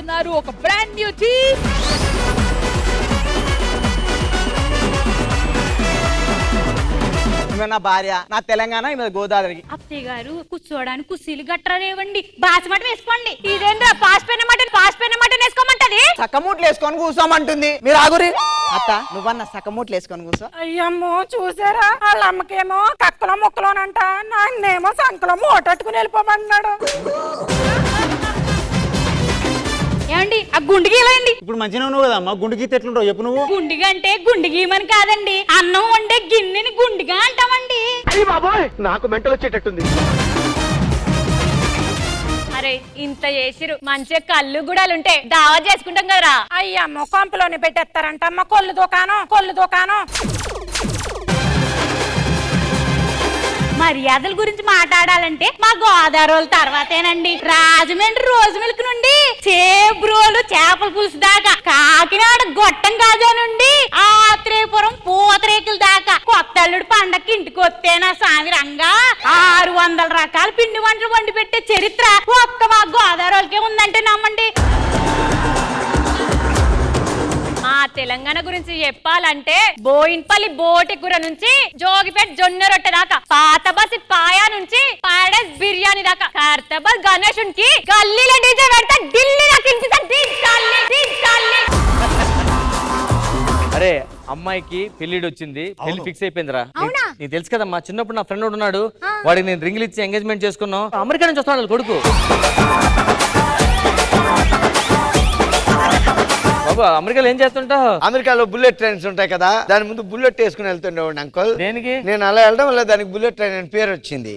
రాబోతున్నారు ఒక brand new team. నా భార్య, నా తెలంగాణ, ఈమె గోదావరి. అత్తయ్య గారు కూర్చోడానికి కుర్చీలు గట్రలేవండి, బాసమటం వేసుకోండి. ఇదేంద్రా పాసిపోయిన మటన్ వేసుకోమంటది. సక్కమూట్లు వేసుకొని కూర్చోమంటుంది. మీరు ఆగురి. అత్త, నువ్వన్న సక్కమూట్లు వేసుకొని కూర్చో. అయ్యమ్మో చూసారా, వాళ్ళ అమ్మకేమో కక్కలో ముక్కలోనంట, నాన్నేమో సంకలో మూటట్టుకుని వెళ్ళిపోమన్నాడు. ఏమండి ఆ గుండికి ఇలాండి. ఇప్పుడు మంచిగా ఉన్నావు కదమ్మా, గుండు గీత ఎట్లుంటావు చెప్పు నువ్వు. గుండిగా అంటే గుండి గీమని కాదండి, అన్నం వండే గిన్నెని గుండిగా అంటామండి. నాకు మెంటల్ వచ్చేటట్టుంది. అరే ఇంత చేసిరు, మంచిగా కళ్ళు గుడాలుంటే దావా చేసుకుంటాం కదరా. అయ్యమ్మో కొంపలోనే పెట్టేస్తారంట అమ్మ, కొల్లు దుకాణం. మర్యాదల గురించి మాట్లాడాలంటే మా గోదావరి తర్వాతేనండి. రాజమండ్రి రోజు మిల్క్ నుండి చేబ్రోలు చేపల పులుసు దాకా, కాకినాడ గొట్టం కాజా నుండి ఆత్రేయపురం పూతరేకుల దాకా, కొత్త అల్లుడు పండక్కి ఇంటికి వస్తేనా సామి రంగా 600 రకాల పిండి వంటలు వండి పెట్టే చరిత్ర ఒక్క మా గోదావరికే ఉందంటే నమ్మండి. మా తెలంగాణ గురించి చెప్పాలంటే బోయిన్పల్లి బోటికూర నుంచి జోగిపేట జొన్న రొట్టె దాకా, పాతబసి పాయా నుంచి పాడస్ బిర్యానీ దాకా, కర్తబస్ గణేశునికి గల్లీలో డీజే పెడతా ఢిల్లీ దాకా ఇంటి. అరే అమ్మాయికి పెళ్లిడు వచ్చింది, పెళ్లి ఫిక్స్ అయిపోయిందిరా. నీకు తెలుసు కదమ్మా, చిన్నప్పుడు నా ఫ్రెండ్ ఉన్నాడు, వాడికి నేను రింగులు ఇచ్చి ఎంగేజ్మెంట్ చేసుకున్నాం. అమెరికా నుంచి వస్తున్నాడు కొడుకు. బాబా అమెరికాలో ఏం చేస్తుంటావు? అమెరికాలో బుల్లెట్ ట్రైన్స్ ఉంటాయి కదా, దాని ముందు బుల్లెట్ వేసుకుని వెళ్తుండేవాడు అంకుల్. దేనికి? నేను అలా వెళ్ళడం వల్ల దానికి బుల్లెట్ ట్రైన్ అని పేరు వచ్చింది.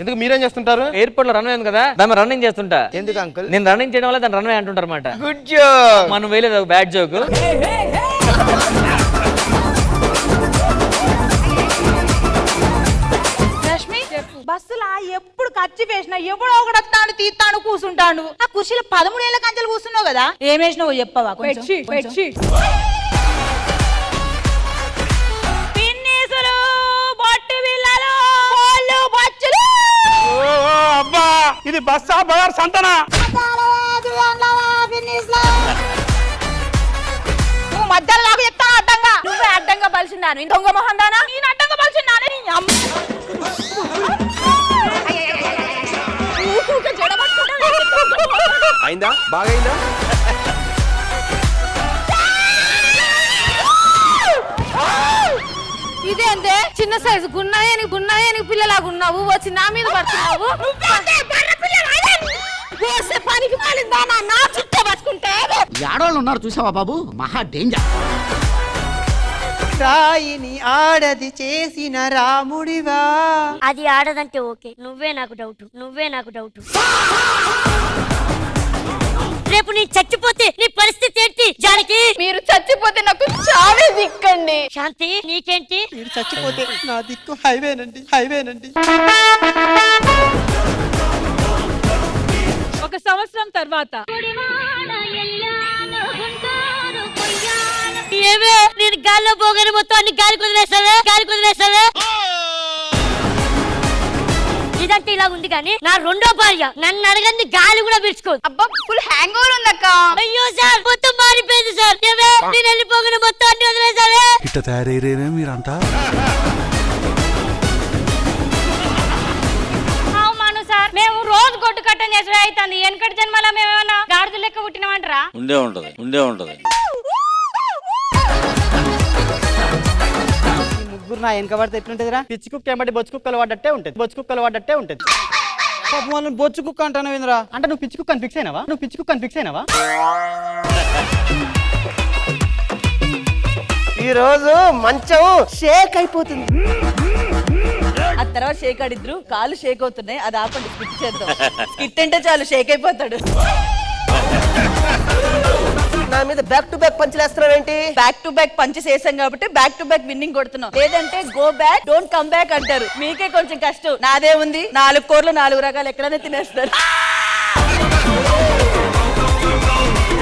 ఎందుకు మీరేం చేస్తుంటారు? ఎయిర్పోర్ట్ లో రన్వే ఉంది కదా, దాని రన్నింగ్ చేస్తుంటా. ఎందుకు అంకుల్? నేను రన్నింగ్ చేయడం వల్ల దాని రన్వే అంటుంటారు అన్నమాట. Good joke. మనం వేయలేదు బ్యాడ్ జోక్. బస్సులా ఎప్పుడు ఖర్చు వేసినా ఎవడో ఒకడు వస్తాడు తీస్తాడు కూర్చుంటాడు. ఆ కుర్చీలో 13 ఏళ్ల కంచెలు కూర్చున్నావు కదా, ఏమేసినావు చెప్పవా? బెడ్షీట్. పిన్నీసులు, బొట్టి బిళ్ళలు, కోళ్ళు, బొచ్చులు. అబ్బా ఇది బస్సా బజార్ సంతనా? నువ్వు మధ్యలో నాకు చెప్తా అడ్డంగా. నువ్వే అడ్డంగా పలిచిందాను, దొంగ మొహం దానా. నేను అడ్డంగా పలిచిందాను. అయిందా? బాగైందా? ఇదేంటే చిన్న సైజు గున్నాయని పిల్లలాగా ఉన్నావు, వచ్చి నా మీద పడుతున్నావు. పనికి మాలిందా నా చుట్టే పట్టుకుంటే. ఆడవాళ్ళు ఉన్నారు చూసావా బాబు, మహా డేంజర్. రాయిని ఆడది చేసిన రాముడివా. అది ఆడదంటే ఓకే, నువ్వే నాకు డౌట్. రేపు నీ చచ్చిపోతే నీ పరిస్థితి ఏంటి జానకి? మీరు చచ్చిపోతే నాకు చావే దిక్కండి. శాంతి నీకేంటి? మీరు చచ్చిపోతే నా దిక్కు హైవేనండి. ఒక సంవత్సరం తర్వాత ఏమే నేను గాల్లో పోగానే మొత్తం అన్ని గాలి కుదిరేసావే. ఇదంటే ఇలా ఉంది కానీ నా రెండో భార్య నన్ను అడగంది గాలి కూడా పీల్చుకోదు. అబ్బా ఫుల్ హ్యాంగ్ ఓవర్ ఉందక్క. అయ్యో సార్ మొత్తం మారిపోయింది సార్. ఏమే నేను వెళ్ళిపోగానే మొత్తం అన్ని వదిలేసావే. ఇట్ట తయారయ్యేనే మీరంతా. అవును సార్, మేము రోజు గొడ్డు కట్టం చేసే అవుతుంది. వెనకటి జన్మలో మేమేమన్నా గాడిద లెక్క పుట్టినామంటారా? ఉండే ఉంటది. ముగ్గురు నా వెనక పడితే ఎట్లుంటదిరా? పిచ్చి కుక్క ఏమంటే బొచ్చు కుక్కలు వాడట్టే ఉంటది. పాపం వాళ్ళని బొచ్చు కుక్క అంటాను ఏంద్రా? అంటే నువ్వు పిచ్చి కుక్కని ఫిక్స్ అయినావా? ఈ రోజు మంచం షేక్ అయిపోతుంది. ఆ తర్వాత షేక్ ఆడిద్రు, కాలు షేక్ అవుతున్నాయి, అది ఆపండి, స్కిట్ చేద్దాం. స్కిట్ అంటే చాలు షేక్ అయిపోతాడు. నా మీద బ్యాక్ టు బ్యాక్ పంచలేస్తున్నావేంటి? బ్యాక్ టు బ్యాక్ పంచెస్ వేసాం కాబట్టి బ్యాక్ టు బ్యాక్ విన్నింగ్ కొడుతున్నాం. లేదంటే go back don't come back అంటారు. మీకే కొంచెం కష్టం, నాదే ఉంది. 4 కూరలు 4 రకాలు ఎక్కడైనా తినేస్తారు.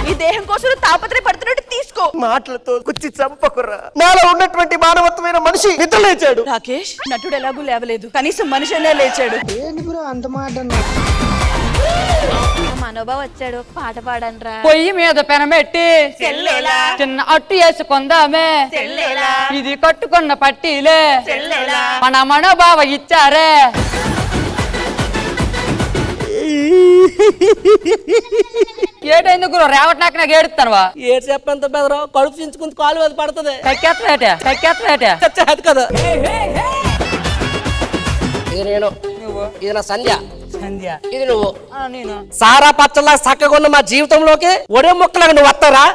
ఈ దేహం కోసం తాపత్రయ పడుతున్నట్టు తీసుకో. మాటలతో కుచ్చి చంపకుర్రా. నాలో ఉన్నటువంటి మానవత్వమైన మనిషి నిద్ర లేచాడు. రాకేష్ నటుడు ఎలాగూ లేవలేదు, కనీసం మనిషి అనే లేచాడు. మనోబా వచ్చాడు, పాట పాడనరా. పొయ్యి మీద పెనమెట్టి చిన్న అట్టు వేసుకుందామే, ఇది కట్టుకున్న పట్టీలే మన మనోబావ ఇచ్చారే. ఏటెందుకు రేవట్నాక నాకు ఏడుస్తానువా? ఏడు చెప్పంత బెదరు కడుపు చించుకుని కాలు మీద పడుతుంది కక్కేత్తేట కదా. ఇది నేను, ఇది నా సంధ్య, ఇది నువ్వు. నేను సారా పచ్చలా చక్కగా ఉన్న మా జీవితంలోకి ఒడే మొక్కలాగా నువ్వు వస్తారా?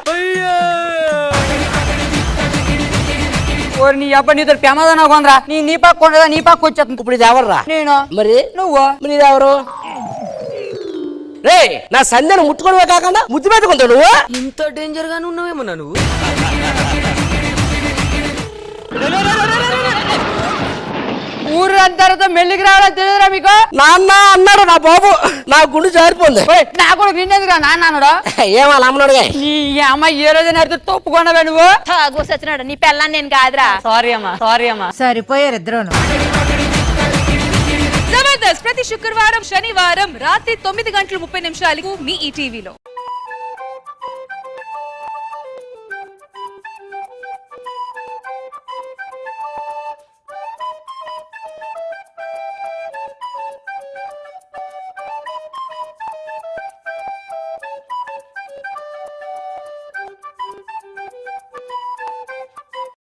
నీ అబ్బా నీతో ప్రమాదం కొందరా, నీ పక్క కొండదా, నీ పక్క వచ్చేస్తుంది. ఇప్పుడు ఇది ఎవర్రా? నేను. మరి నువ్వు. మరి ఇది ఎవరు? రే నా సంధ్యను ముట్టుకోవడమే కాకుండా ముద్దు పెట్టుకుంటావు నువ్వు. ఇంత డేంజర్ గానే ఉన్నావేమో నువ్వు. ఊరు అంతా మెల్లికి రావడం తెలియదురా మీకు? నాన్న అన్నాడు నా బాబు, నా గుండు జారిపోయింది. నా కూడా నిన్నెందుకు నాన్న అన్నాడు? ఏమన్నా అమ్మన్నాడుగా? నీ అమ్మాయి ఏ రోజు నడితే తప్పుకున్నావే నువ్వు. గోసొచ్చినాడు, నీ పెళ్ళాన్ని నేను కాదురా. సారీ అమ్మా. సరిపోయారు ఇద్దరును. జబర్దస్త్ ప్రతి శుక్రవారం శనివారం రాత్రి 9:30 మీ ఈటీవీలో.